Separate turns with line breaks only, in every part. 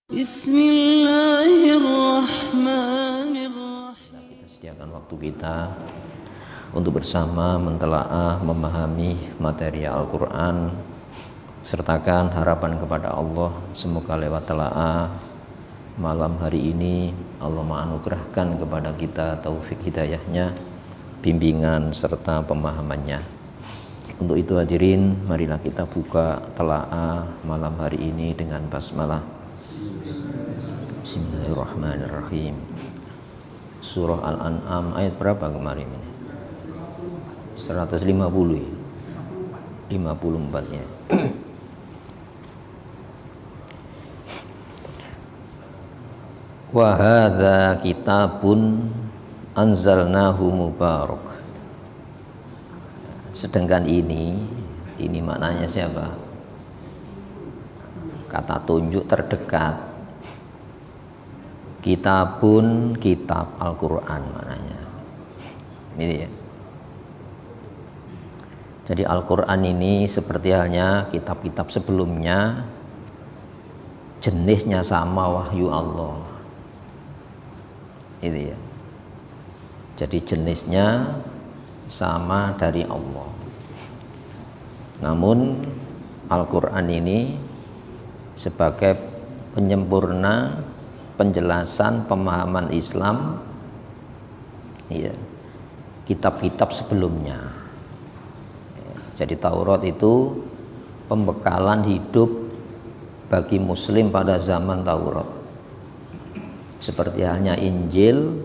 Bismillahirrahmanirrahim. Kita sediakan waktu kita untuk bersama mentelaah, memahami materi Al-Quran. Sertakan harapan kepada Allah, semoga lewat telaah malam hari ini Allah menganugerahkan kepada kita taufik hidayahnya, bimbingan serta pemahamannya. Untuk itu hadirin, marilah kita buka telaah malam hari ini dengan basmalah. Bismillahirrahmanirrahim. Surah Al-An'am ayat berapa kemarin ini? 150 ya? 54 ya. Wa hadza kitabun anzalnahu mubarak. Sedangkan ini maknanya siapa? Kata tunjuk terdekat. Kitabun, kitab Al-Quran maknanya. Ini ya. Jadi Al-Quran ini seperti halnya kitab-kitab sebelumnya, jenisnya sama wahyu Allah. Itu ya. Jadi jenisnya sama dari Allah. Namun Al-Quran ini sebagai penyempurna penjelasan pemahaman Islam, ya, kitab-kitab sebelumnya. Jadi Taurat itu pembekalan hidup bagi Muslim pada zaman Taurat. Seperti halnya Injil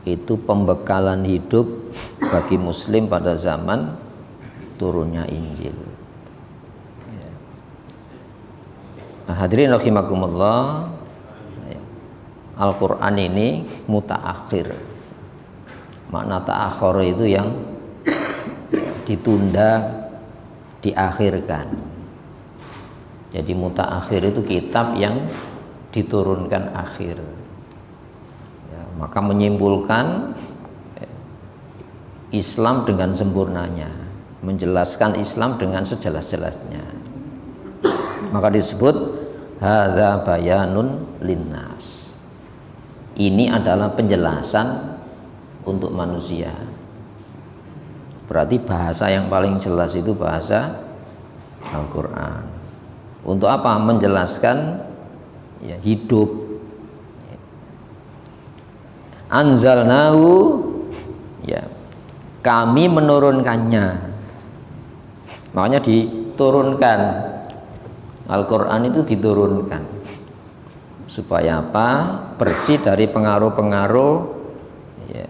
itu pembekalan hidup bagi Muslim pada zaman turunnya Injil. Nah, hadirin rahimakumullah, Al-Quran ini mutaakhir. Makna ta'akhir itu yang ditunda, diakhirkan. Jadi mutaakhir itu kitab yang diturunkan akhir. Ya, maka menyimpulkan Islam dengan sempurnanya, menjelaskan Islam dengan sejelas-jelasnya. Maka disebut hadza bayanun linnas. Ini adalah penjelasan untuk manusia. Berarti bahasa yang paling jelas itu bahasa Al-Quran. Untuk apa? Menjelaskan ya, hidup. Anzalnahu, ya, kami menurunkannya. Makanya diturunkan. Al-Quran itu diturunkan. Supaya apa? Bersih dari pengaruh-pengaruh ya,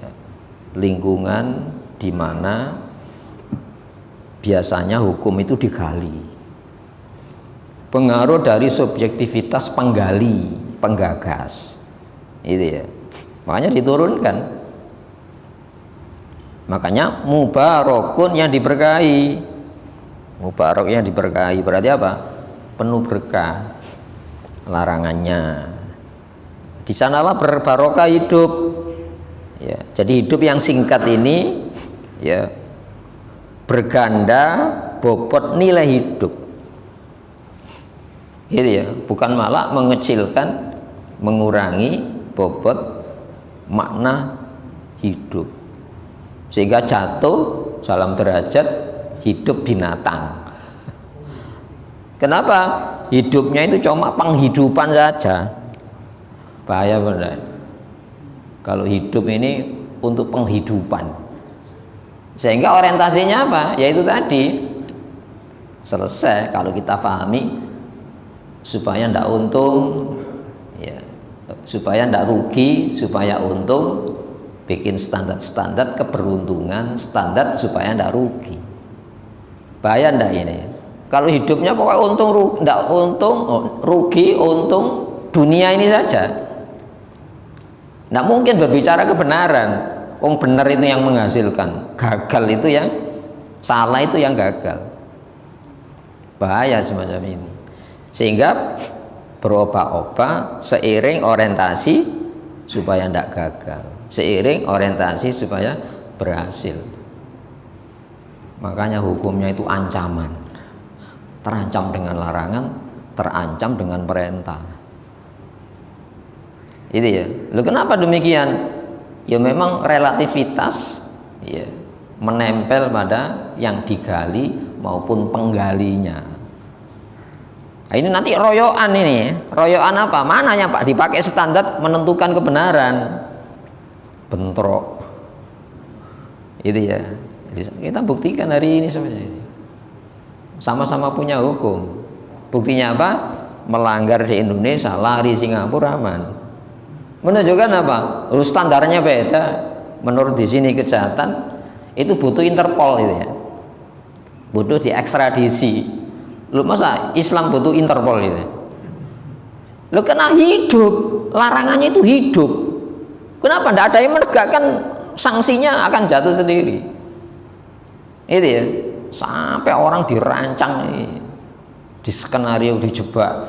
lingkungan di mana biasanya hukum itu digali. Pengaruh dari subjektivitas penggali, penggagas. Itu ya. Makanya diturunkan. Makanya mubarakun yang diberkahi. Mubarak yang diberkahi berarti apa? Penuh berkah. Larangannya di sanalah berbarokah hidup ya. Jadi hidup yang singkat ini ya berganda bobot nilai hidup gitu ya, bukan malah mengecilkan, mengurangi bobot makna hidup sehingga jatuh dalam derajat hidup binatang. Kenapa? Hidupnya itu cuma penghidupan saja. Bahaya benar. Kalau hidup ini untuk penghidupan. Sehingga orientasinya apa? Yaitu tadi. Selesai kalau kita pahami supaya tidak untung, ya, supaya tidak rugi, supaya untung, bikin standar-standar keberuntungan, standar supaya tidak rugi. Bahaya tidak ini? Kalau hidupnya pokoknya untung, tidak untung, rugi, untung, dunia ini saja. Tidak mungkin berbicara kebenaran. Benar itu yang menghasilkan, gagal itu yang salah, itu yang gagal. Bahaya semacam ini. Sehingga berubah-ubah seiring orientasi supaya tidak gagal, seiring orientasi supaya berhasil. Makanya hukumnya itu ancaman. Terancam dengan larangan, terancam dengan perintah. Itu ya. Loh kenapa demikian? Ya memang relativitas ya menempel pada yang digali maupun penggalinya. Nah, ini nanti royoan ini. Royoan apa? Mana yang Pak dipakai standar menentukan kebenaran? Bentrok. Itu ya. Jadi kita buktikan hari ini sebenarnya. Sama-sama punya hukum. Buktinya apa? Melanggar di Indonesia, lari Singapura aman. Menunjukkan apa? Standarnya beda. Menurut di sini kejahatan itu butuh Interpol itu ya. Butuh diekstradisi. Lu masa Islam butuh Interpol itu? Lu kena hidup, larangannya itu hidup. Kenapa tidak ada yang menegakkan sanksinya akan jatuh sendiri? Itu ya. Sampai orang dirancang di skenario dijebak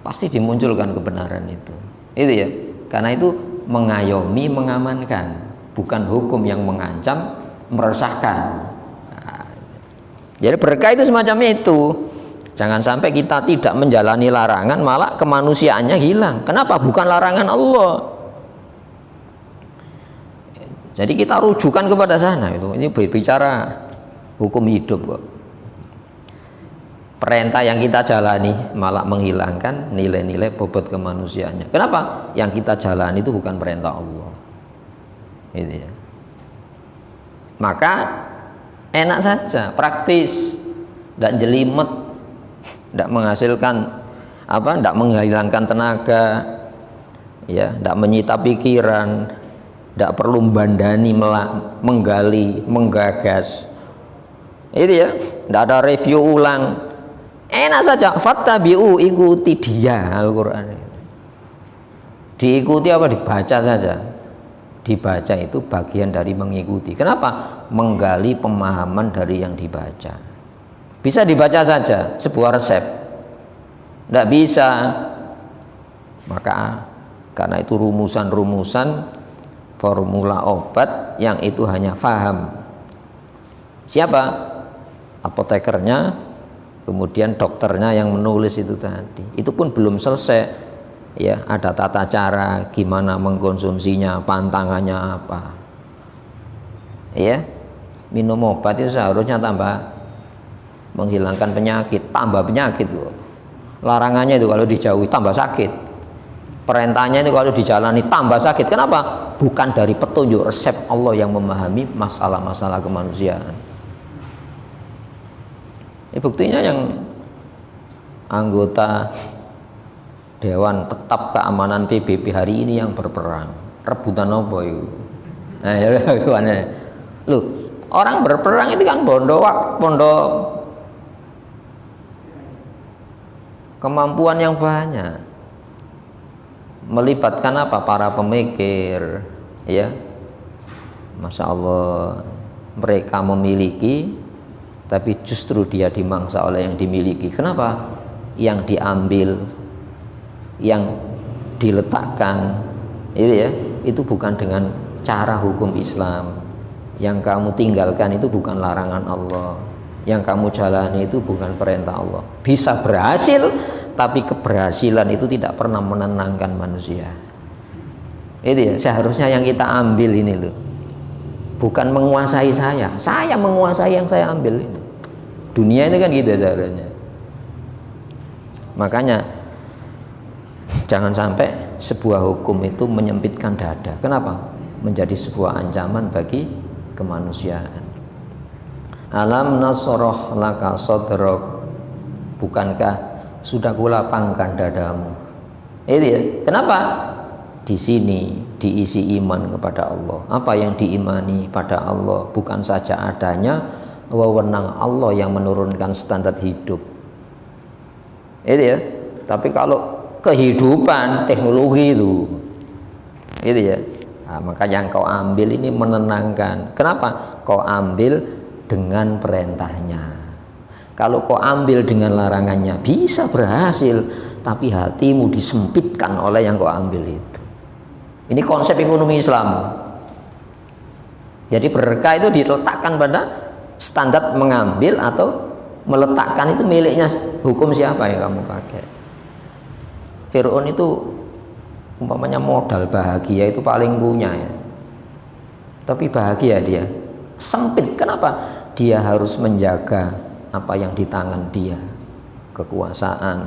pasti dimunculkan kebenaran itu ya, karena itu mengayomi, mengamankan, bukan hukum yang mengancam, meresahkan. Nah, jadi berkah itu semacam itu. Jangan sampai kita tidak menjalani larangan malah kemanusiaannya hilang. Kenapa? Bukan larangan Allah. Jadi kita rujukan kepada sana itu. Ini berbicara hukum hidup kok. Perintah yang kita jalani malah menghilangkan nilai-nilai bobot kemanusiaannya. Kenapa? Yang kita jalani itu bukan perintah Allah. Itu ya. Maka enak saja, praktis, tidak jelimet, tidak menghasilkan apa, tidak menghilangkan tenaga, ya, tidak menyita pikiran, tidak perlu bandani, menggali, menggagas. Itu ya, tidak ada review ulang. Enak saja, fattabi'u, ikuti dia Al-Quran. Diikuti apa? Dibaca saja. Dibaca itu bagian dari mengikuti. Kenapa? Menggali pemahaman dari yang dibaca. Bisa dibaca saja sebuah resep, tidak bisa. Maka karena itu rumusan-rumusan formula obat yang itu hanya faham siapa? Apotekernya, kemudian dokternya yang menulis itu tadi. Itu pun belum selesai, ya, ada tata cara gimana mengkonsumsinya, pantangannya apa, ya. Minum obat itu seharusnya tambah menghilangkan penyakit, tambah penyakit loh. Larangannya itu kalau dijauhi tambah sakit, perintahnya itu kalau dijalani tambah sakit. Kenapa? Bukan dari petunjuk resep Allah yang memahami masalah-masalah kemanusiaan. Buktinya yang anggota Dewan Tetap Keamanan PBB hari ini yang berperang, rebutan apa itu? Nah, ya itu aneh. Loh, orang berperang itu kan bondo kemampuan yang banyak, melibatkan apa? Para pemikir, ya. Masya Allah, mereka memiliki, tapi justru dia dimangsa oleh yang dimiliki. Kenapa? Yang diambil, yang diletakkan, itu ya, itu bukan dengan cara hukum Islam. Yang kamu tinggalkan itu bukan larangan Allah. Yang kamu jalani itu bukan perintah Allah. Bisa berhasil, tapi keberhasilan itu tidak pernah menenangkan manusia. Itu ya, seharusnya yang kita ambil ini loh, bukan menguasai saya menguasai yang saya ambil ini. Dunia ini kan gitu seharusnya. Makanya jangan sampai sebuah hukum itu menyempitkan dada. Kenapa? Menjadi sebuah ancaman bagi kemanusiaan. Alam nasroh laka sodrok, bukankah sudah kulapangkan dadamu? Itu ya. Kenapa? Di sini diisi iman kepada Allah. Apa yang diimani pada Allah bukan saja adanya wewenang Allah yang menurunkan standar hidup, itu ya. Tapi kalau kehidupan teknologi itu ya. Nah, maka yang kau ambil ini menenangkan. Kenapa? Kau ambil dengan perintahnya. Kalau kau ambil dengan larangannya bisa berhasil, tapi hatimu disempitkan oleh yang kau ambil itu. Ini konsep ekonomi Islam. Jadi berkah itu diletakkan pada standar mengambil atau meletakkan, itu miliknya hukum siapa yang kamu pakai. Fir'aun itu Umpamanya modal bahagia itu paling punya ya. Tapi bahagia dia sempit. Kenapa? Dia harus menjaga apa yang di tangan dia, kekuasaan,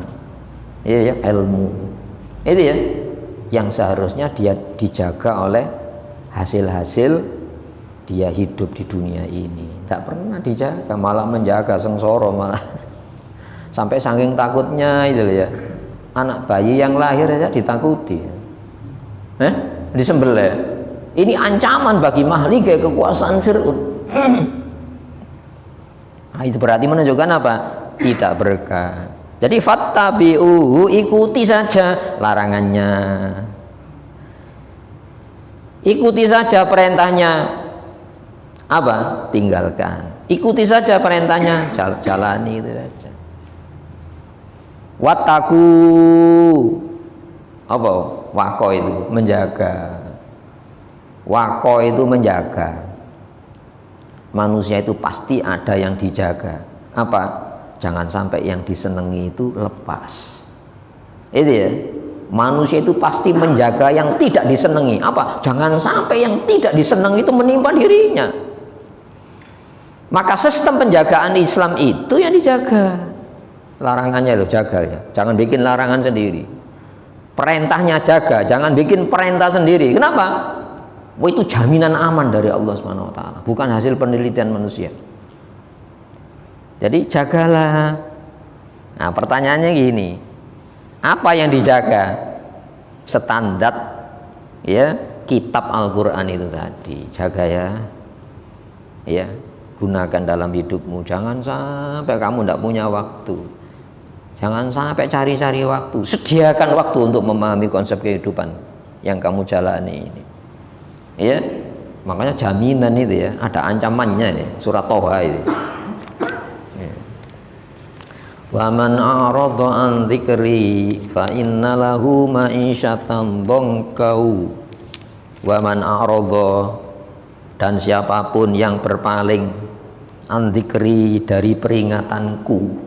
ya, ilmu, itu ya, yang seharusnya dia dijaga oleh hasil-hasil dia hidup di dunia ini. Tidak pernah dijaga, malah menjaga sengsara, malah sampai saking takutnya itu ya, anak bayi yang lahir saja ditakuti, disembelih. Ini ancaman bagi mahligai kekuasaan Fir'aun. Nah, itu berarti menunjukkan apa? Tidak berkah. Jadi fattabi'uhu, ikuti saja larangannya, ikuti saja perintahnya. Apa? Tinggalkan. Ikuti saja perintahnya, jalani itu saja. Wattaku, apa? Wako itu menjaga. Wako itu menjaga. Manusia itu pasti ada yang dijaga. Apa? Jangan sampai yang disenangi itu lepas. Itu ya. Manusia itu pasti menjaga yang tidak disenangi. Apa? Jangan sampai yang tidak disenangi itu menimpa dirinya. Maka sistem penjagaan Islam itu yang dijaga. Larangannya loh jaga ya. Jangan bikin larangan sendiri. Perintahnya jaga, jangan bikin perintah sendiri. Kenapa? Wah, itu jaminan aman dari Allah Subhanahu wa taala, bukan hasil penelitian manusia. Jadi jagalah. Nah, pertanyaannya gini, apa yang dijaga? Standar ya, kitab Al-Qur'an itu tadi. Jaga ya. Ya, gunakan dalam hidupmu. Jangan sampai kamu tidak punya waktu. Jangan sampai cari-cari waktu. Sediakan waktu untuk memahami konsep kehidupan yang kamu jalani ini. Ya, makanya jaminan itu ya, ada ancamannya nih, surat Toha itu. Wa man a'rada an dzikri fa inna lahu ma'isyatan dhanqau. Wa man a'rada, dan siapapun yang berpaling, an dzikri, dari peringatanku.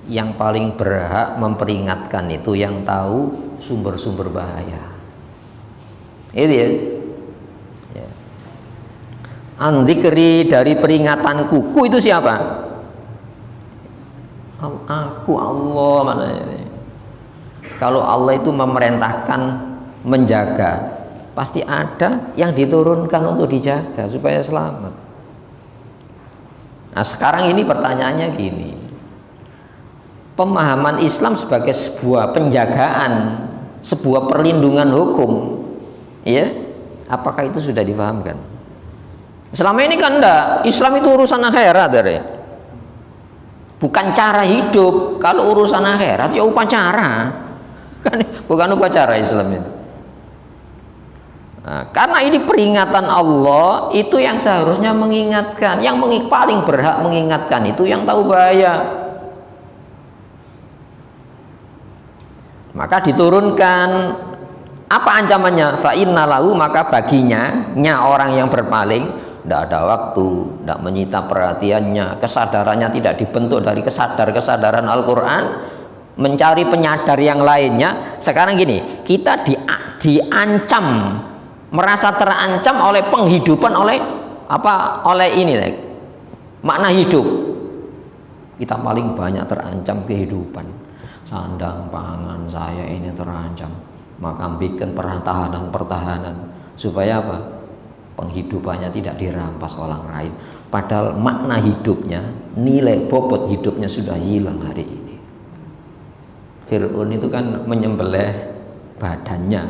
Yang paling berhak memperingatkan itu yang tahu sumber-sumber bahaya. Itu ya. An-dzikri, dari peringatanku. Ku itu siapa? Aku, Allah. Mana ini? Kalau Allah itu memerintahkan menjaga, pasti ada yang diturunkan untuk dijaga supaya selamat. Nah, sekarang ini pertanyaannya gini, pemahaman Islam sebagai sebuah penjagaan, sebuah perlindungan hukum, ya, apakah itu sudah dipahamkan? Selama ini kan enggak, Islam itu urusan akhirat ya. Bukan cara hidup. Kalau urusan akhirat ya upacara. Kan bukan upacara Islam itu. Nah, karena ini peringatan Allah, itu yang seharusnya mengingatkan. Yang paling berhak mengingatkan itu yang tahu bahaya. Maka diturunkan, apa ancamannya? Fa inna lahu, maka baginya, orang yang berpaling, tidak ada waktu, tidak menyita perhatiannya, kesadarannya tidak dibentuk dari kesadaran Al-Quran, mencari penyadar yang lainnya. Sekarang gini, kita diancam, merasa terancam oleh penghidupan, oleh apa? Oleh ini, makna hidup. Kita paling banyak terancam kehidupan. Sandang pangan saya ini terancam, maka bikin pertahanan supaya apa? Penghidupannya tidak dirampas orang lain. Padahal makna hidupnya, nilai bobot hidupnya sudah hilang hari ini. Fir'aun itu kan menyembelih badannya.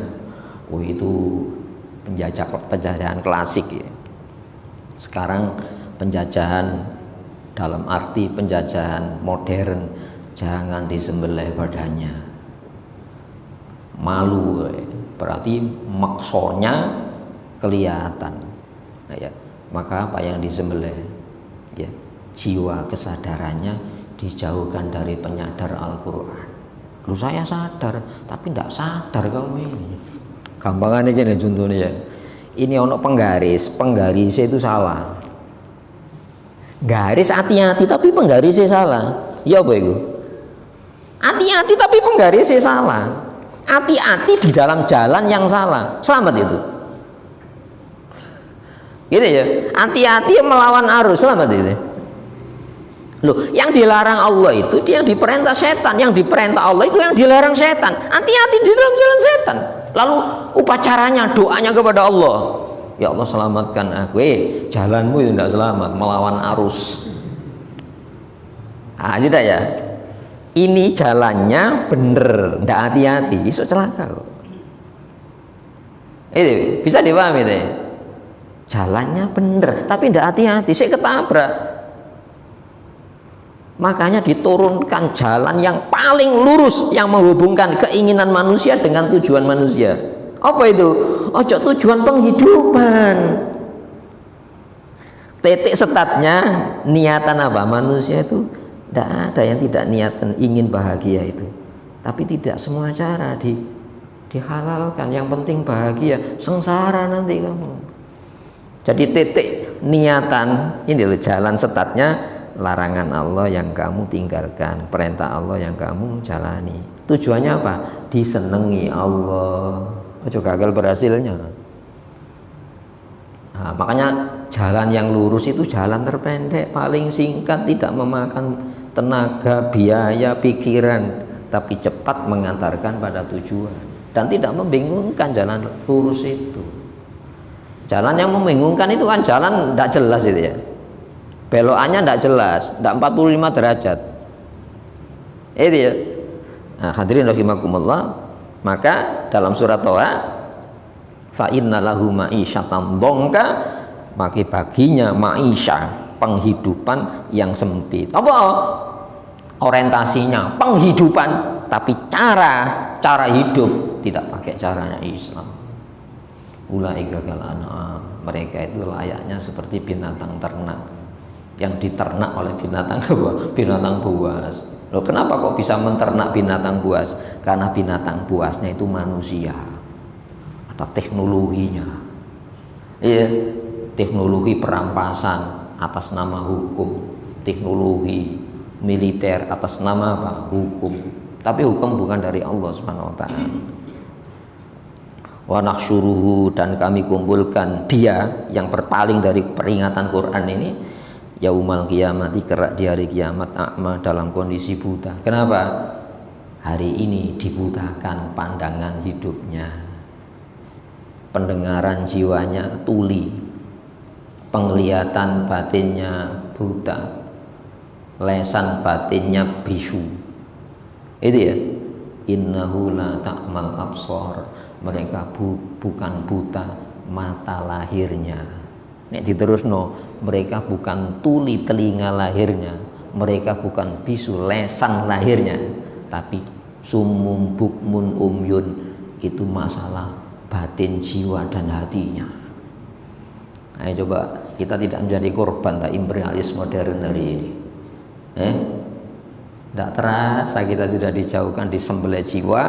Oh, itu penjajahan klasik ya. Sekarang penjajahan dalam arti penjajahan modern, jangan disembelih badannya. Malu, berarti maksudnya kelihatan. Nah, ya, maka apa yang disembelih? Ya, jiwa kesadarannya dijauhkan dari penyadar Al-Quran. Lu saya sadar, tapi tidak sadar kamu ini. Gampangannya gini contohnya ya. Ini ono penggaris itu salah. Garis hati-hati tapi penggarisnya salah. Ya apa itu? Hati-hati tapi penggarisnya salah. Hati-hati di dalam jalan yang salah, selamat itu. Gitu ya, hati-hati melawan arus, selamat itu. Loh, yang dilarang Allah itu dia yang diperintah setan, yang diperintah Allah itu yang dilarang setan. Hati-hati di dalam jalan setan. Lalu upacaranya, doanya kepada Allah. Ya Allah selamatkan aku. Jalanmu itu tidak selamat, melawan arus. Ah, sudah ya. Ini jalannya bener, tidak hati-hati, iso celaka kok. Itu bisa dipahami deh. Jalannya bener, tapi tidak hati-hati, saya ketabrak. Makanya diturunkan jalan yang paling lurus yang menghubungkan keinginan manusia dengan tujuan manusia. Apa itu? Ojo tujuan penghidupan. Titik startnya niatan apa? Manusia itu tidak ada yang tidak niatan ingin bahagia itu. Tapi tidak semua cara dihalalkan. Yang penting bahagia, sengsara nanti kamu. Jadi titik niatan ini loh jalan startnya, larangan Allah yang kamu tinggalkan, perintah Allah yang kamu jalani. Tujuannya apa? Disenangi Allah. Ojo gagal berhasilnya. Nah, makanya jalan yang lurus itu jalan terpendek, paling singkat, tidak memakan tenaga, biaya, pikiran, tapi cepat mengantarkan pada tujuan dan tidak membingungkan. Jalan lurus itu, jalan yang membingungkan itu kan jalan tidak jelas itu ya, belokannya tidak jelas, tidak 45 derajat itu ya. Nah, hadirin rahimakumullah, maka dalam surat Toha, fa inna lahu ma'isyatan dongka, maka baginya ma'isyah, penghidupan yang sempit. Apa orientasinya? Penghidupan, tapi cara hidup tidak pakai caranya Islam. Ulaika kal an'am, mereka itu layaknya seperti binatang ternak yang diternak oleh binatang buas. Loh, kenapa kok bisa menternak binatang buas? Karena binatang buasnya itu manusia, ada teknologinya. Iya, teknologi perampasan atas nama hukum, teknologi militer atas nama apa? Hukum. Tapi hukum bukan dari Allah Subhanahu wa taala. Wa nahsyuruhu, dan kami kumpulkan dia yang berpaling dari peringatan Quran ini, yaumal qiyamati, kerak di hari kiamat, a'ma, dalam kondisi buta. Kenapa? Hari ini dibutakan pandangan hidupnya, pendengaran jiwanya tuli, penglihatan batinnya buta, lesan batinnya bisu. Itu ya, innahu la ta'mal absar, mereka bukan buta mata lahirnya. Nek diterusno, mereka bukan tuli telinga lahirnya, mereka bukan bisu lesan lahirnya, tapi sumum bukmun umyun, itu masalah batin jiwa dan hatinya. Ayo coba kita tidak menjadi korban tak imperialis modern hari ini. Tidak terasa kita sudah dijauhkan, disembelih jiwa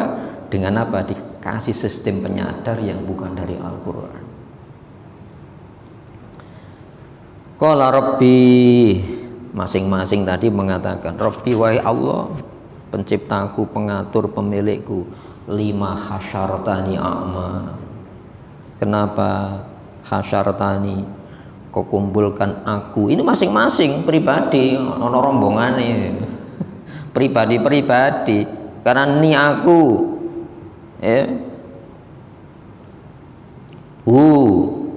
dengan apa? Dikasih sistem penyadar yang bukan dari Al-Quran. Qala Rabbi, masing-masing tadi mengatakan, Rabbi wahai Allah, penciptaku, pengatur, pemilikku, lima hasyartani a'ma. Kenapa hasyartani? Kau kumpulkan aku. Ini masing-masing pribadi, ono rombongane, pribadi-pribadi. Karena ini aku, ya,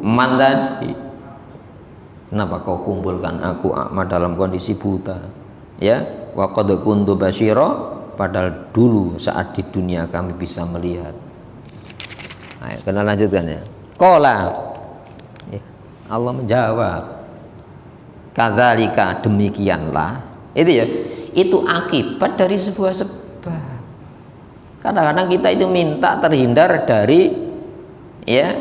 man tadi. Kenapa kau kumpulkan aku a'ma dalam kondisi buta? Ya, wa qad kuntu basyira, padahal dulu saat di dunia kami bisa melihat. Ayo kita lanjutkan ya. Qala, Allah menjawab, kadzalika, demikianlah. Itu ya, itu akibat dari sebuah sebab. Kadang-kadang kita itu minta terhindar dari ya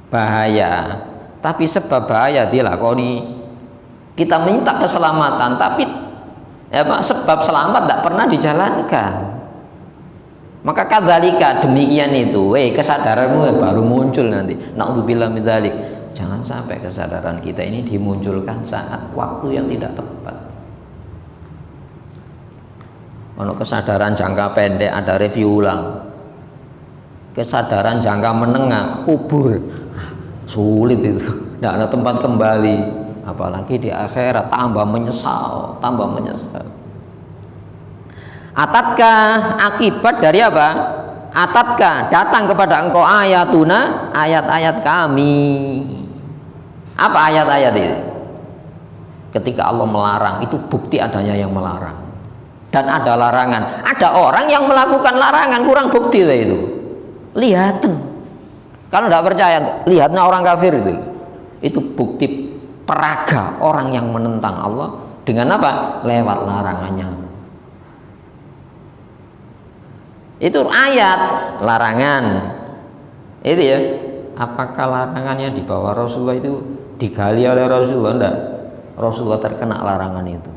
bahaya, tapi sebab bahaya dilakoni. Kita minta keselamatan, tapi ya Pak, sebab selamat tidak pernah dijalankan. Maka kadzalika, demikian itu, kesadaranmu baru muncul nanti. Na'udzubillah min dzalik. Jangan sampai kesadaran kita ini dimunculkan saat waktu yang tidak tepat. Ono kesadaran jangka pendek, ada review ulang. Kesadaran jangka menengah, kubur. Sulit itu, tidak ada tempat kembali. Apalagi di akhirat tambah menyesal, tambah menyesal. Atatka, akibat dari apa? Atatka, datang kepada engkau ayatuna, ayat-ayat kami. Apa ayat-ayat itu? Ketika Allah melarang, itu bukti adanya yang melarang. Dan ada larangan. Ada orang yang melakukan larangan, kurang bukti itu. Lihatan. Kalau tidak percaya, lihatnya orang kafir itu. Itu bukti peraga orang yang menentang Allah dengan apa? Lewat larangannya. Itu ayat larangan. Itu ya. Apakah larangannya di bawah Rasulullah itu digali oleh Rasulullah? Enggak. Rasulullah terkena larangan itu.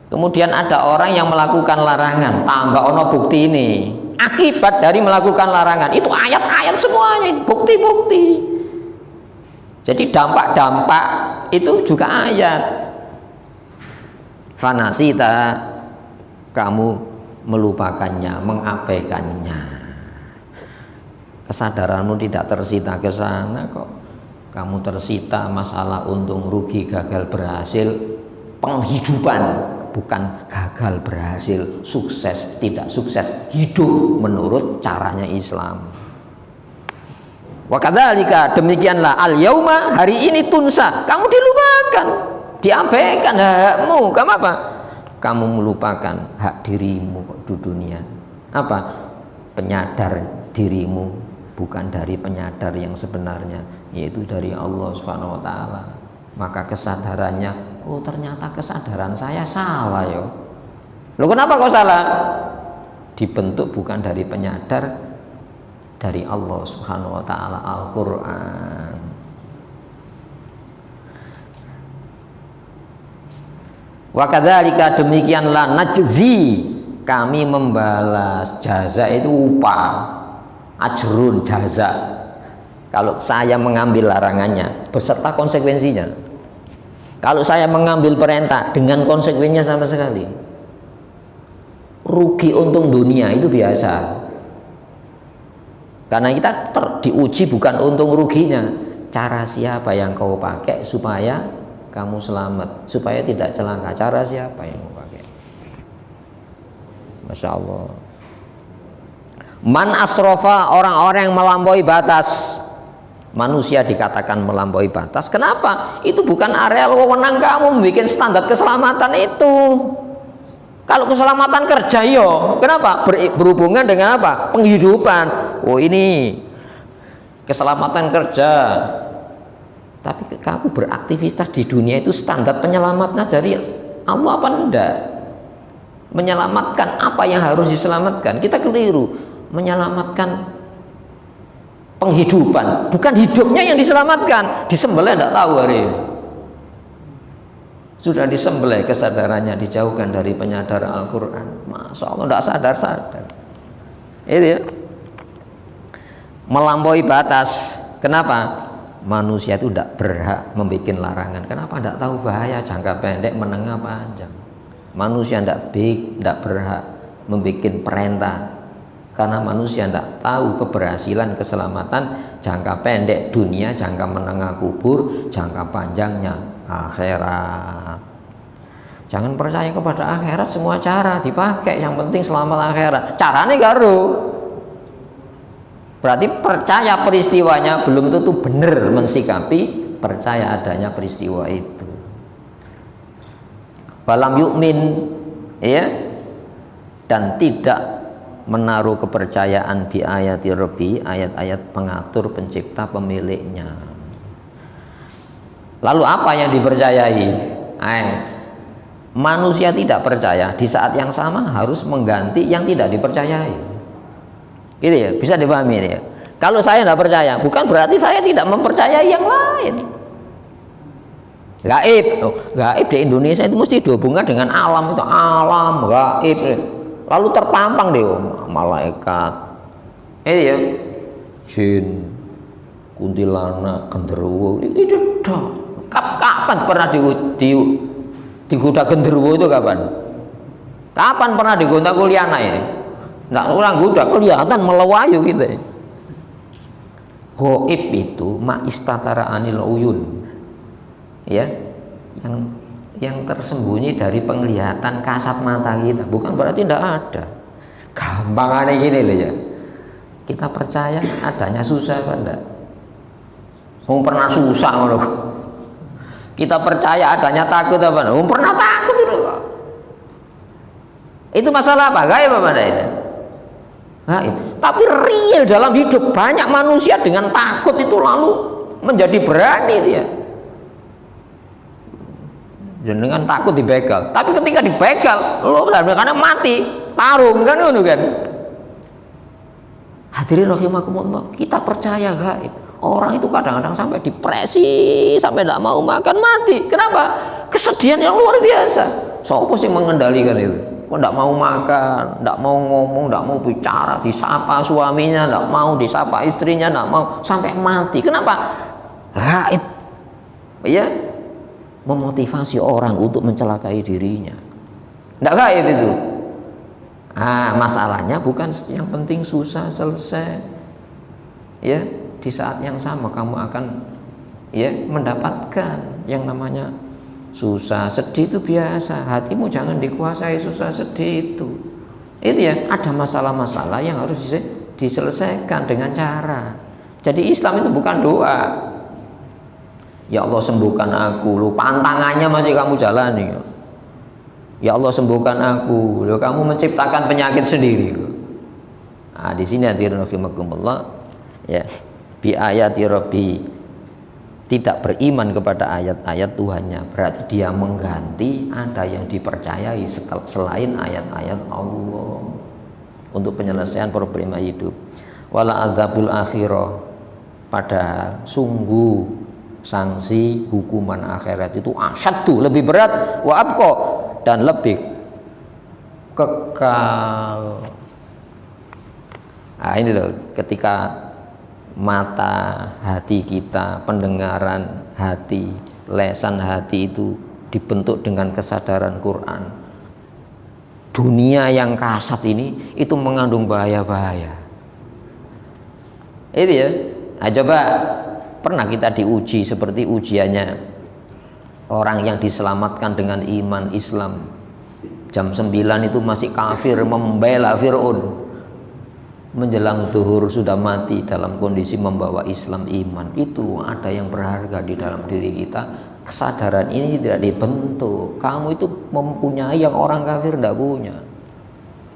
Kemudian ada orang yang melakukan larangan, tambah ono bukti ini. Akibat dari melakukan larangan itu ayat-ayat semuanya, bukti-bukti. Jadi dampak-dampak itu juga ayat. Fanasita, kamu melupakannya, mengabaikannya. Kesadaranmu tidak tersita ke sana kok. Kamu tersita masalah untung rugi, gagal berhasil, penghidupan. Bukan gagal berhasil, sukses tidak sukses, hidup menurut caranya Islam. Wa kadzalika, demikianlah al yauma, hari ini tunsa, kamu dilupakan, diabaikan hakmu. Kamu apa? Kamu melupakan hak dirimu di dunia. Apa? Penyadar dirimu bukan dari penyadar yang sebenarnya, yaitu dari Allah Subhanahu wa taala. Maka kesadarannya, oh ternyata kesadaran saya salah yo. Loh kenapa kok salah? Dibentuk bukan dari penyadar, dari Allah Subhanahu wa taala, Al-Qur'an. Wa kadzalika, demikianlah najzi, kami membalas. Jaza itu upah, ajrun, jaza. Kalau saya mengambil larangannya beserta konsekuensinya. Kalau saya mengambil perintah dengan konsekuensinya sama sekali, rugi untung dunia itu biasa. Karena kita diuji bukan untung ruginya, cara siapa yang kau pakai supaya kamu selamat, supaya tidak celaka. Cara siapa yang mau pakai? Masya Allah. Man asrofa, orang-orang yang melampaui batas. Manusia dikatakan melampaui batas. Kenapa? Itu bukan areal wewenang kamu membuat standar keselamatan itu. Kalau keselamatan kerja yo, kenapa? Berhubungan dengan apa? Penghidupan. Oh ini keselamatan kerja. Tapi kamu beraktivitas di dunia itu standar penyelamatnya dari Allah apa enggak? Menyelamatkan apa yang harus diselamatkan. Kita keliru. Menyelamatkan penghidupan, bukan hidupnya yang diselamatkan. Disembelih tidak tahu hari ini. Sudah disembelih kesadarannya, dijauhkan dari penyadar Al-Quran. Masya Allah, tidak sadar-sadar. Itu ya. Melampaui batas. Kenapa? Manusia itu tidak berhak membuat larangan. Kenapa? Tidak tahu bahaya jangka pendek, menengah, panjang. Manusia tidak berhak membuat perintah. Karena manusia tidak tahu keberhasilan, keselamatan jangka pendek dunia, jangka menengah kubur, jangka panjangnya akhirat. Jangan percaya kepada akhirat, semua cara dipakai, yang penting selamat akhirat. Caranya garu. Berarti percaya peristiwanya belum tentu benar mensikapi percaya adanya peristiwa itu. Falam yu'min, ya, dan tidak menaruh kepercayaan bi ayati Rabbi, ayat-ayat pengatur, pencipta, pemiliknya. Lalu apa yang dipercayai? Manusia tidak percaya, di saat yang sama harus mengganti yang tidak dipercayai. Gitu ya, bisa dipahami ya. Kalau saya tidak percaya, bukan berarti saya tidak mempercayai yang lain. Gaib, gaib di Indonesia itu mesti dihubungkan dengan alam, itu alam gaib. Lalu terpampang deh malaikat, ya, jin, kuntilanak, genderuwo, itu kapan pernah digoda genderuwo itu kapan? Kapan pernah digonta kuliah anak ini? Nggak orang udah kelihatan melewayu gitu. Ghaib itu ma'istatara anil uyun, ya, yang tersembunyi dari penglihatan kasat mata kita. Bukan berarti tidak ada. Gampangannya gini loh ya. Kita percaya adanya susah apa enggak? Mau pernah susah loh. Kita percaya adanya takut apa enggak? Mau pernah takut itu. Itu masalah apa? Gaib apa enggak itu? Gaib. Tapi real dalam hidup banyak manusia dengan takut itu lalu menjadi berani dia. Dengan takut dibegal. Tapi ketika dibegal, lo karena mati, tarung kan ngono kan. Hadirin rahimakumullah, kita percaya gaib. Orang itu kadang-kadang sampai depresi, sampai tidak mau makan, mati. Kenapa? Kesedihan yang luar biasa. Siapa sih mengendalikan itu? Kok tidak mau makan, tidak mau ngomong, tidak mau bicara, disapa suaminya, tidak mau disapa istrinya, tidak mau, sampai mati. Kenapa? Gaib. Ya, memotivasi orang untuk mencelakai dirinya. Tidak gaib itu. Masalahnya bukan yang penting susah selesai. Ya, di saat yang sama kamu akan ya mendapatkan yang namanya susah, sedih itu biasa. Hatimu jangan dikuasai susah sedih itu. Itu ya, ada masalah-masalah yang harus diselesaikan dengan cara. Jadi Islam itu bukan doa. Ya Allah sembuhkan aku, lu pantangannya masih kamu jalani. Ya Allah sembuhkan aku, lu kamu menciptakan penyakit sendiri. Di sini hadirin rahimakumullah, ya, bi ayati rabbi, tidak beriman kepada ayat-ayat Tuhannya berarti dia mengganti ada yang dipercayai selain ayat-ayat Allah untuk penyelesaian problema hidup. Wala adzabul akhirah, padahal sungguh sanksi hukuman akhirat itu asyaddu, lebih berat, wa abqa, dan lebih kekal. Ini loh, ketika mata hati kita, pendengaran hati, lesan hati itu dibentuk dengan kesadaran Quran, dunia yang kasat ini itu mengandung bahaya-bahaya. Itu ya. Coba pernah kita diuji seperti ujiannya orang yang diselamatkan dengan iman Islam, jam 9 itu masih kafir membela Fir'aun, menjelang zuhur sudah mati dalam kondisi membawa Islam iman. Itu ada yang berharga di dalam diri kita. Kesadaran ini tidak dibentuk. Kamu itu mempunyai yang orang kafir tidak punya.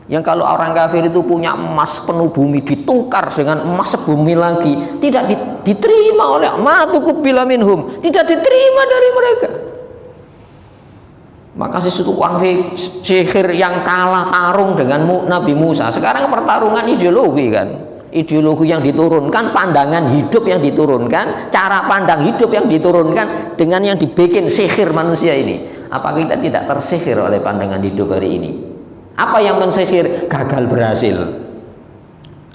Yang kalau orang kafir itu punya emas penuh bumi, ditukar dengan emas sebumi lagi, tidak diterima oleh matukubbila minhum, tidak diterima dari mereka. Maka si tukang sihir yang kalah tarung dengan Nabi Musa, sekarang pertarungan ideologi kan, ideologi yang diturunkan, pandangan hidup yang diturunkan, cara pandang hidup yang diturunkan dengan yang dibikin sihir manusia ini. Apa kita tidak tersihir oleh pandangan hidup hari ini? Apa yang mensihir? Gagal berhasil.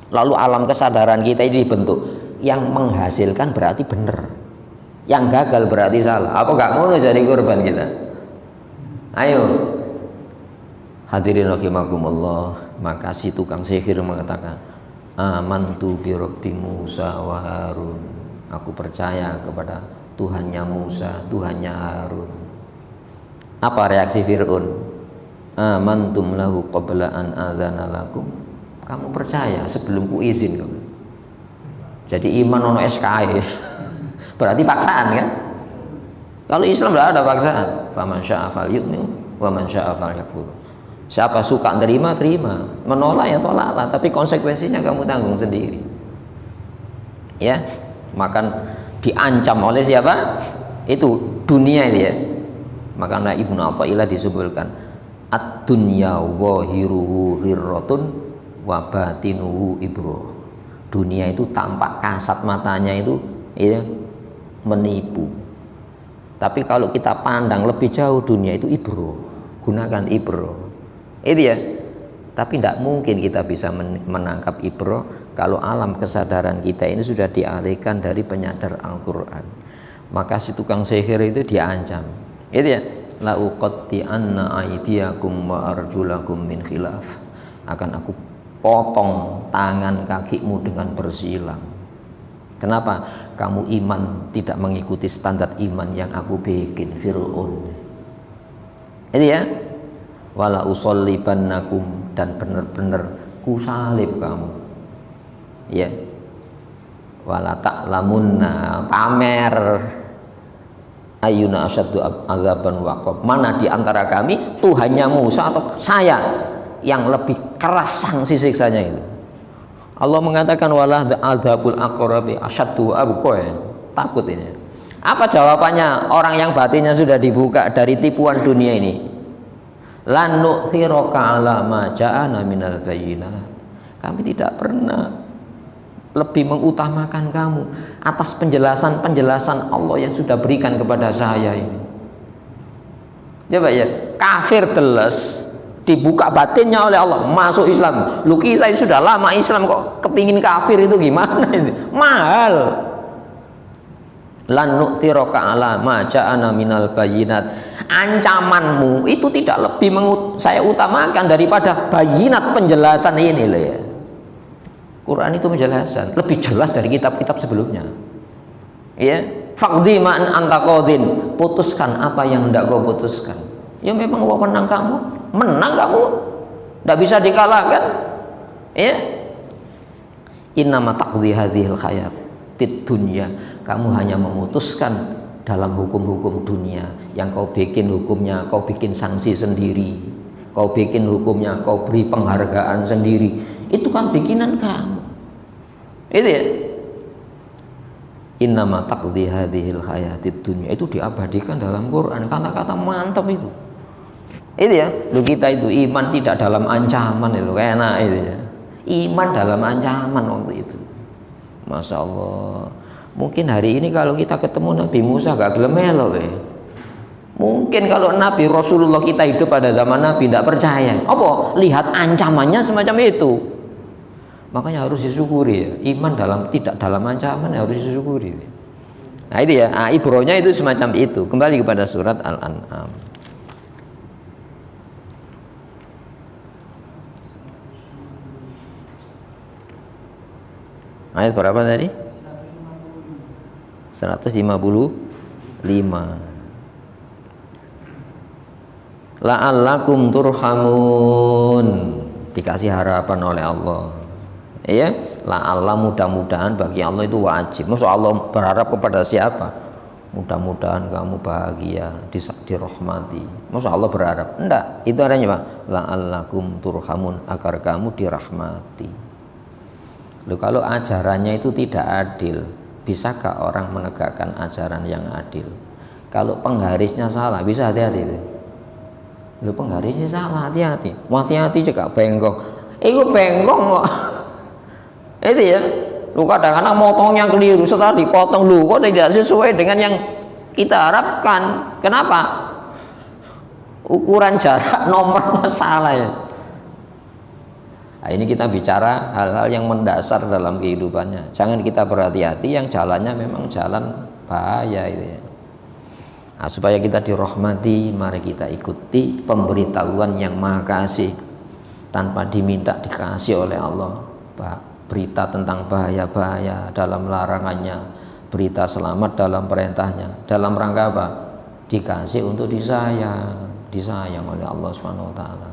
Lalu alam kesadaran kita ini dibentuk. Yang menghasilkan berarti benar, yang gagal berarti salah. Apa gak mau jadi korban kita? Ayo, hadirin rahimakumullah. Maka si tukang sihir mengatakan, amantu bi rabbi Musa wa Harun. Aku percaya kepada Tuhannya Musa, Tuhannya Harun. Apa reaksi Fir'aun? Amantum lahu qabla an adzana lakum. Kamu percaya sebelum ku izin kamu. Jadi iman ono SKI. Berarti paksaan kan? Kalau Islam tidak ada paksaan. Faman syaa falyu'min wa man syaa falyakfur. Siapa suka terima, menolak ya tolaklah, tapi konsekuensinya kamu tanggung sendiri. Ya, maka diancam oleh siapa? Itu dunia ini ya. Maka Ibnu Athaillah disebutkan ad-dunya zahiruhu ghirratun wa batinuhu ibroh. Dunia itu tampak kasat matanya itu ya, menipu. Tapi kalau kita pandang lebih jauh, dunia itu ibroh. Gunakan ibroh. Itu ya. Tapi tidak mungkin kita bisa menangkap ibroh kalau alam kesadaran kita ini sudah dialihkan dari penyadar Al-Quran. Maka si tukang sihir itu diancam. Itu ya. la uqatti'anna aydiyakum wa arjulakum min khilaf, akan aku potong tangan kakimu dengan bersilang. Kenapa? Kamu iman tidak mengikuti standar iman yang aku bikin. Fir'aun itu ya, wala usollibannakum, dan benar-benar kusalib kamu ya, wala ta'lamunna, pamer ayyuna asyaddu azaban waqab, mana di antara kami Tuhannya Musa atau saya yang lebih keras sanksi siksanya itu. Allah mengatakan wala adzabul aqrabi asyaddu abqa, takut ini. Apa jawabannya orang yang batinnya sudah dibuka dari tipuan dunia ini? Lan nu'thiraka ala ma ja'ana minal bayyinat, kami tidak pernah lebih mengutamakan kamu atas penjelasan-penjelasan Allah yang sudah berikan kepada saya ini. Coba ya, kafir teles dibuka batinnya oleh Allah, masuk Islam. Lu kita sudah lama Islam kok kepingin kafir, itu gimana ini? Mahal. Lan nu'thiraka ala ma ja'ana minal bayyinat, ancamanmu itu tidak lebih saya utamakan daripada bayinat, penjelasan ini loh ya. Quran itu penjelasan lebih jelas dari kitab-kitab sebelumnya ya. Faqdi ma'an anta qadin, putuskan apa yang hendak kau putuskan. Ya memang wewenang kamu, menang kamu, tidak bisa dikalahkan ya. Innama taqdi hadhil hayatid dunya, kamu hanya memutuskan dalam hukum-hukum dunia yang kau bikin hukumnya, kau bikin sanksi sendiri, kau bikin hukumnya, kau beri penghargaan sendiri, itu kan bikinan kamu itu ya. Innama taqdi hadhil hayatid dunya, itu diabadikan dalam Quran, kata-kata mantap itu ya. Lu kita itu iman tidak dalam ancaman, itu enak itu ya, iman dalam ancaman waktu itu. Masya Allah, mungkin hari ini kalau kita ketemu Nabi Musa gak gelem melo ya. Mungkin kalau Nabi Rasulullah kita hidup pada zaman Nabi tidak percaya, apa lihat ancamannya semacam itu. Makanya harus disyukuri ya, iman tidak dalam ancaman harus disyukuri. Nah itu ya, ibrohnya itu semacam itu. Kembali kepada surat Al-An'am. Ayat berapa tadi? 155. La'allakum turhamun, dikasih harapan oleh Allah ya. La'alla, mudah-mudahan, bagi Allah itu wajib. Maksud Allah berharap kepada siapa? Mudah-mudahan kamu bahagia, dirahmati. Maksud Allah berharap? Enggak, itu adanya Pak. La'allakum turhamun, agar kamu dirahmati. Loh, kalau ajarannya itu tidak adil, bisakah orang menegakkan ajaran yang adil? Kalau penggarisnya salah, bisa hati-hati itu. Loh, penggarisnya salah, hati-hati. Hati-hati juga bengkong. Itu bengkong kok. Itu ya. Lu kadang-kadang motongnya keliru, setelah dipotong lu kok tidak sesuai dengan yang kita harapkan. Kenapa? Ukuran jarak nomornya salah ya. Nah, ini kita bicara hal-hal yang mendasar dalam kehidupannya. Jangan kita berhati-hati yang jalannya memang jalan bahaya itu ya. Nah, supaya kita dirahmati, mari kita ikuti pemberitahuan yang Maha Kasih tanpa diminta dikasih oleh Allah. Berita tentang bahaya-bahaya dalam larangannya, berita selamat dalam perintahnya. Dalam rangka apa? Dikasih untuk disayang oleh Allah Subhanahu wa taala.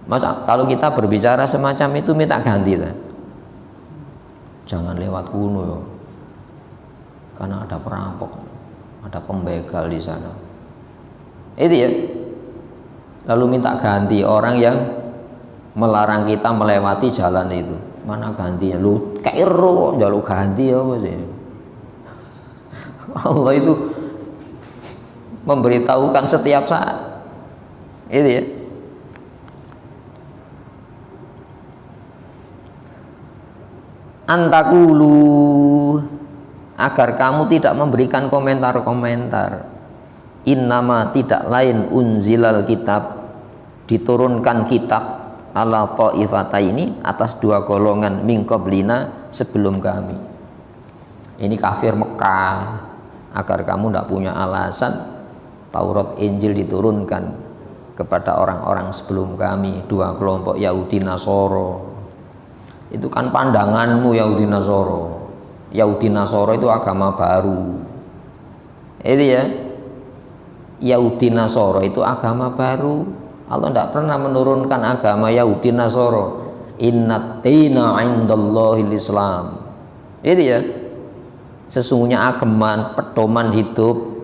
Masa kalau kita berbicara semacam itu minta ganti kan? Jangan lewat kuno ya. Karena ada perampok, ada pembegal di sana. Itu ya. Lalu minta ganti orang yang melarang kita melewati jalan itu. Mana gantinya? Lu kairu kok jaluk ganti apa sih? Allah itu memberitahukan setiap saat. Itu ya. Antakulu, agar kamu tidak memberikan komentar-komentar. Innama, tidak lain, unzilal kitab, diturunkan kitab, ala ta'ifata ini, atas dua golongan, min qablina, sebelum kami. Ini kafir Mekah, agar kamu tidak punya alasan Taurat Injil diturunkan kepada orang-orang sebelum kami, dua kelompok Yahudi Nasoro. Itu kan pandanganmu Yahudi Nasoro. Yahudi Nasoro itu agama baru. Itu ya. Yahudi Nasoro itu agama baru. Allah tidak pernah menurunkan agama Yahudi Nasoro. Inna dina indallahil Islam. Itu ya. Sesungguhnya agama pedoman hidup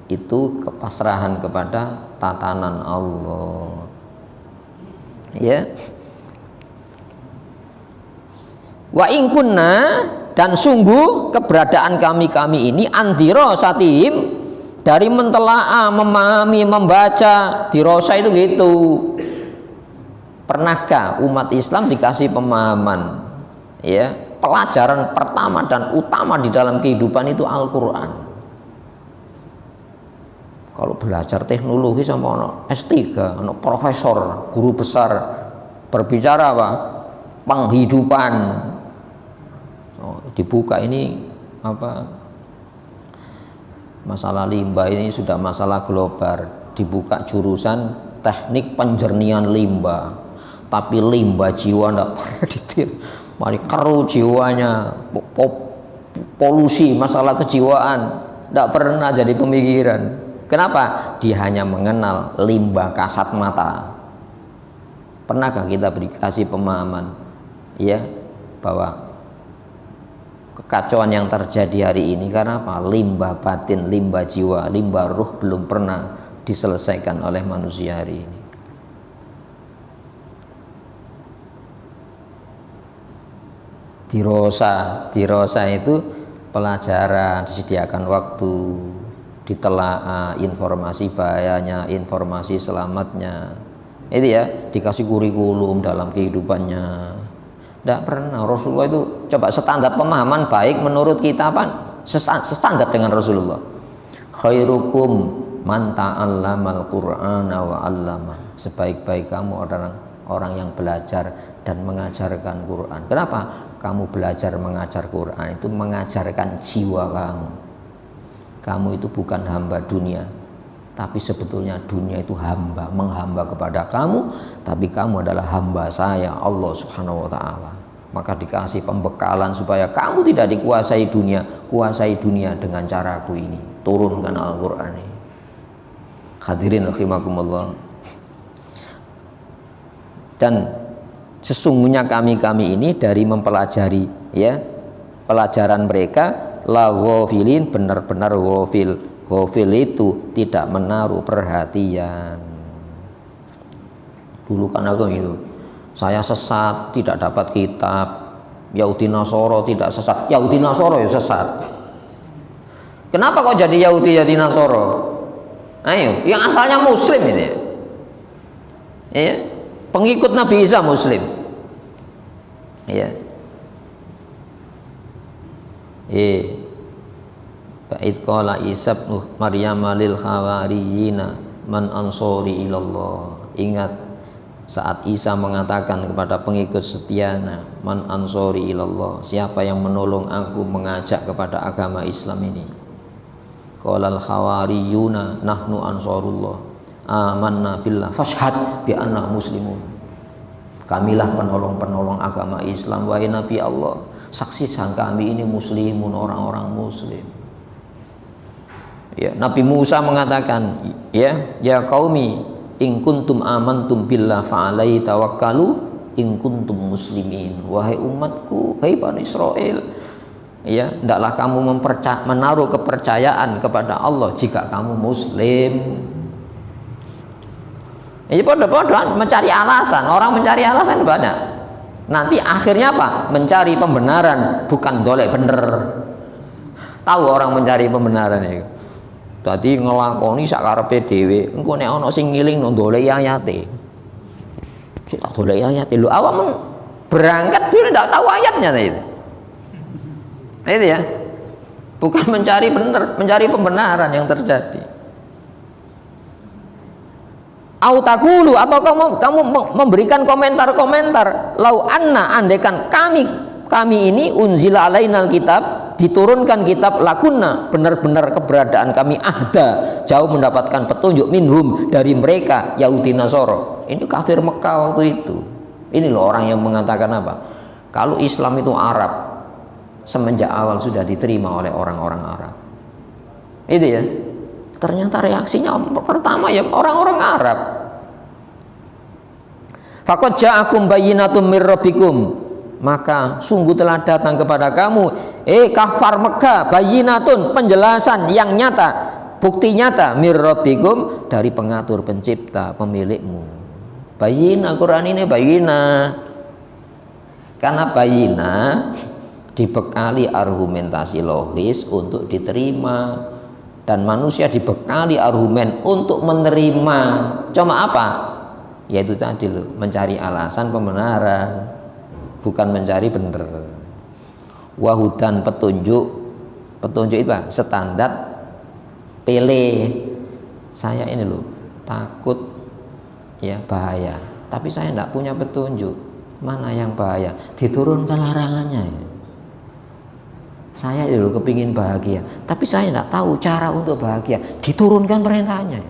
itu kepasrahan kepada tatanan Allah. Ya. Wa in kunna, dan sungguh keberadaan kami ini andiro satihim, dari mentelaah, memahami, membaca. Dirosa itu gitu. Pernahkah umat Islam dikasih pemahaman, ya, pelajaran pertama dan utama di dalam kehidupan itu Al-Quran. Kalau belajar teknologi sama anak S3, anak profesor, guru besar, berbicara apa? Penghidupan. Dibuka ini apa? Masalah limbah ini sudah masalah global. Dibuka jurusan teknik penjernihan limbah. Tapi limbah jiwa tidak pernah detail. Mari keruh jiwanya, polusi, masalah kejiwaan tidak pernah jadi pemikiran. Kenapa? Dia hanya mengenal limbah kasat mata. Pernahkah kita dikasih pemahaman, ya, bahwa kekacauan yang terjadi hari ini karena apa? Limbah batin, limbah jiwa, limbah ruh belum pernah diselesaikan oleh manusia hari ini. Dirosa itu pelajaran, disediakan waktu, ditelaah informasi bahayanya, informasi selamatnya. Itu ya, dikasih kurikulum dalam kehidupannya. Tidak pernah. Rasulullah itu coba standar pemahaman baik menurut kita apa? Sestandar dengan Rasulullah. Khairukum man ta'allamal Qur'ana wa 'allama. Sebaik-baik kamu adalah orang yang belajar dan mengajarkan Quran. Kenapa? Kamu belajar mengajar Quran itu mengajarkan jiwa kamu. Kamu itu bukan hamba dunia, tapi sebetulnya dunia itu menghamba kepada kamu, tapi kamu adalah hamba saya, Allah Subhanahu wa ta'ala. Maka dikasih pembekalan supaya kamu tidak dikuasai dunia, kuasai dunia dengan caraku ini. Turunkan Al-Qur'an ini. Hadirin rahimakumullah. Dan sesungguhnya kami ini dari mempelajari, ya, pelajaran mereka la ghafilin, benar-benar ghafil. Ghafil itu tidak menaruh perhatian. Dulu kan aku gitu, saya sesat, tidak dapat kitab. Yahudi Nasoro tidak sesat, Yahudi Nasoro ya sesat. Kenapa kok jadi Yahudi Nasoro? Ayo, yang asalnya Muslim ini, ya, pengikut Nabi Isa Muslim, ya. Ba'id qala Isa ibn Maryam lil hawariyina man ansori ilallah. Ingat saat Isa mengatakan kepada pengikut setianya, man ansori ilallah, siapa yang menolong aku mengajak kepada agama Islam ini. Qala al hawariyuna nahnu ansarullah amanna billah fashhad bi anna muslimun. Kamilah penolong-penolong agama Islam, wahai Nabi Allah, saksikan kami ini muslimun, orang-orang muslim. Ya, Nabi Musa mengatakan, ya qaumi in kuntum amantum billah fa alaihi tawakkalu in kuntum muslimin. Wahai umatku, hai Bani Israel, ya, hendaklah kamu menaruh kepercayaan kepada Allah jika kamu muslim. Ini bodoh-bodohan mencari alasan. Orang mencari alasan banyak. Nanti akhirnya apa? Mencari pembenaran, bukan golek bener. Tahu orang mencari pembenaran itu. Tadi ngelakoni sakarepe dhewe, engko nek ana sing ngiling ndoleki ayate. Sik tak doleki ayate. Lho awak berangkat dia ndak tahu ayatnya itu. Itu ya. Bukan mencari benar, mencari pembenaran yang terjadi. Autakulu, atau kamu memberikan komentar-komentar, lau anna, andekan kami ini unzila alainal kitab, diturunkan kitab lakunna, benar-benar keberadaan kami ahda, jauh mendapatkan petunjuk minhum dari mereka Yahudi Nasoro. Ini kafir Mekah waktu itu. Ini loh orang yang mengatakan apa? Kalau Islam itu Arab, semenjak awal sudah diterima oleh orang-orang Arab. Itu ya. Ternyata reaksinya pertama ya orang-orang Arab. Faqad ja'akum bayyinatun mir rabbikum, maka sungguh telah datang kepada kamu kafar Mekah, bayyinatun, penjelasan yang nyata, bukti nyata, mir rabbikum, dari pengatur pencipta pemilikmu. Bayyinah, Quran ini bayyinah. Karena bayyinah dibekali argumentasi logis untuk diterima, dan manusia dibekali argumen untuk menerima. Cuma apa? Yaitu tadi loh, mencari alasan pembenaran, bukan mencari benar. Wahudan, petunjuk itu apa? Standar pele. Saya ini loh takut ya bahaya, tapi saya tidak punya petunjuk mana yang bahaya, diturunkan larangannya. Saya itu loh kepingin bahagia, tapi saya tidak tahu cara untuk bahagia, diturunkan perintahnya.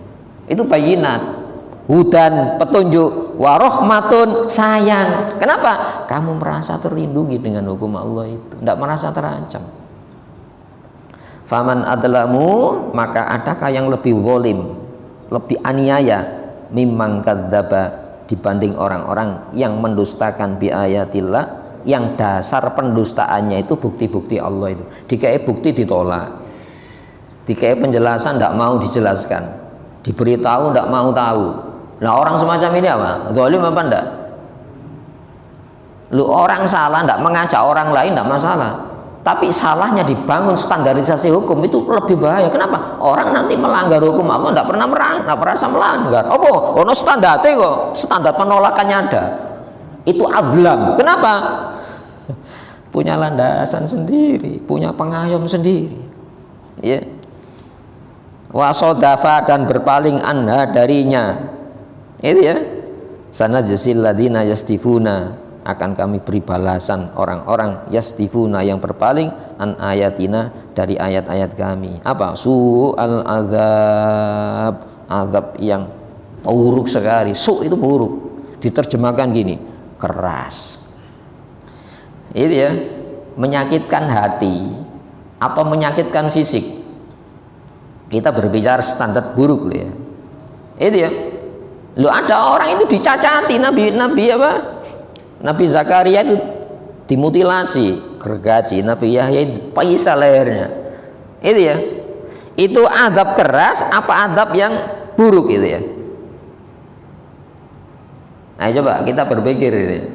Itu bayinat. Hudan, petunjuk, warohmatun, sayang. Kenapa? Kamu merasa terlindungi dengan hukum Allah itu, tidak merasa terancam. Faman adlamu, maka adakah yang lebih zalim, lebih aniaya, mimman kadzdzaba, dibanding orang-orang yang mendustakan bi ayatillah, yang dasar pendustaannya itu bukti-bukti Allah itu. Dikai bukti ditolak, dikai penjelasan tidak mau dijelaskan, diberitahu tidak mau tahu. Nah orang semacam ini apa? Zalim apa enggak? Lu orang salah tidak mengajak orang lain tidak masalah, tapi salahnya dibangun standarisasi hukum itu lebih bahaya. Kenapa? Orang nanti melanggar hukum Allah tidak pernah merasa melanggar. Apa? Ono standarnya kok, standar penolakannya ada. Itu adlam. Kenapa? Punya landasan sendiri, punya pengayom sendiri. Ya. Wasodafa, dan berpaling anha darinya. Itu ya. Sana jasil ladina yastifuna, akan kami beri balasan orang-orang yastifuna yang berpaling an ayatina, dari ayat-ayat kami. Apa? Su'al azab, azab yang buruk sekali. Su' itu buruk, diterjemahkan gini, keras. Itu ya, menyakitkan hati atau menyakitkan fisik. Kita berbicara standar buruk loh ya. Itu ya. Loh ada orang itu dicacati, Nabi apa? Nabi Zakaria itu dimutilasi, gergaji. Nabi Yahya itu paisa lehernya. Itu ya. Itu azab keras apa azab yang buruk itu ya? Nah coba kita berpikir itu ya.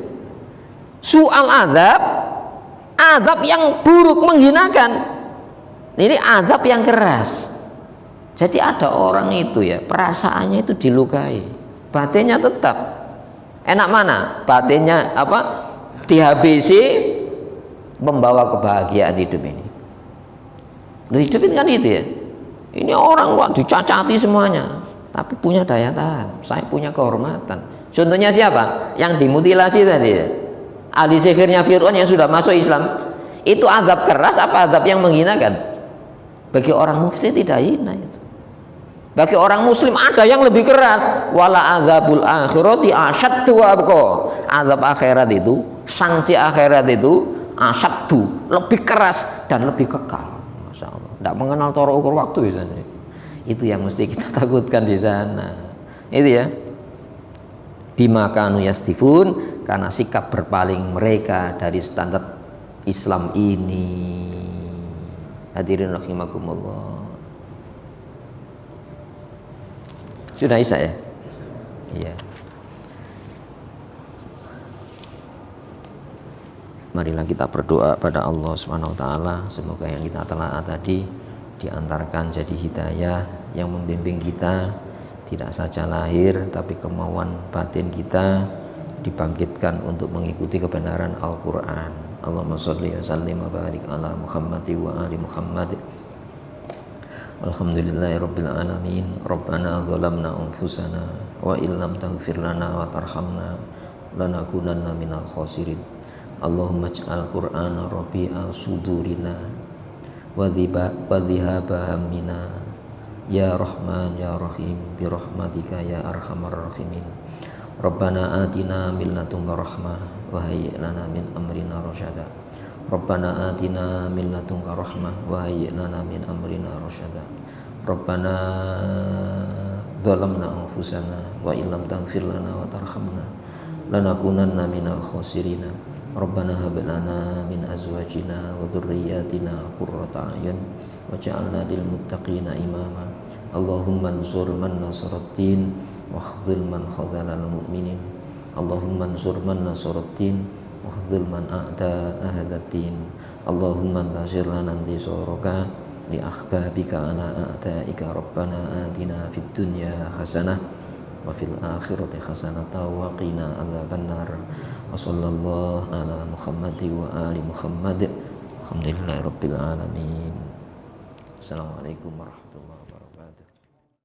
Soal azab yang buruk, menghinakan. Ini azab yang keras. Jadi ada orang itu ya, perasaannya itu dilukai, batinnya tetap enak mana? Batinnya apa? Dihabisi, membawa kebahagiaan hidup ini. Hidup ini kan itu ya. Ini orang kok dicacati semuanya, tapi punya daya tahan. Saya punya kehormatan. Contohnya siapa? Yang dimutilasi tadi ya. Ahli sihirnya Fir'aun yang sudah masuk Islam. Itu azab keras apa azab yang menghinakan? Bagi orang muslim tidak hina itu. Bagi orang muslim ada yang lebih keras. Wala azabul akhirati asyaddu abqa. Azab akhirat itu, sanksi akhirat itu asyaddu, lebih keras dan lebih kekal. Masya Allah. Tidak mengenal tolak ukur waktu di sana. Itu yang mesti kita takutkan di sana. Itu ya. Bima kanu yastifun, karena sikap berpaling mereka dari standar Islam ini. Hadirin rahimakumullah. Sudah Isa ya? Iya. Marilah kita berdoa pada Allah Subhanahu wa taala, semoga yang kita telah tadi diantarkan jadi hidayah yang membimbing kita, tidak saja lahir tapi kemauan batin kita dibangkitkan untuk mengikuti kebenaran Al-Qur'an. Allahumma sholli wa sallim wa barik ala Muhammad wa ali Muhammad. Alhamdulillahi rabbil alamin. Rabbana zalamna anfusana wa illam taghfir lana wa tarhamna lanakunanna minal khasirin. Allahumma ij'al Qur'ana rabi'a sudurina wa dhihaba hammina ya Rahman ya Rahim bi rahmatika ya arhamar rahimin. Rabbana atina min ladunka rahmah wa hayyi' lana min amrina rasyada. Rabbana atina min ladunka rahmah wa hayyi' lana min amrina rasyada. Rabbana zalamna anfusana wa illam taghfir lana wa tarhamna lanakunanna minal khasirin. Rabbana hab lana min azwajina wa dhurriyyatina qurrata a'yun waj'alna lil muttaqina imama. Allahumma ansur man nasaraddin wa khudhil man khadhalal mu'minin. Allahumma ansur man nasaraddin wa khudhil man a'da ahadaddin. Allahumma antasir lana intisaraka li ahbabika ana a'daika. Rabbana atina fid dunya hasanah wa fil akhirati hasanatan wa qina adzabannar. Wa sallallahu ala Muhammadi wa ali Muhammad. Alhamdulillahirabbil alamin. Assalamualaikum warahmatullahi wabarakatuh.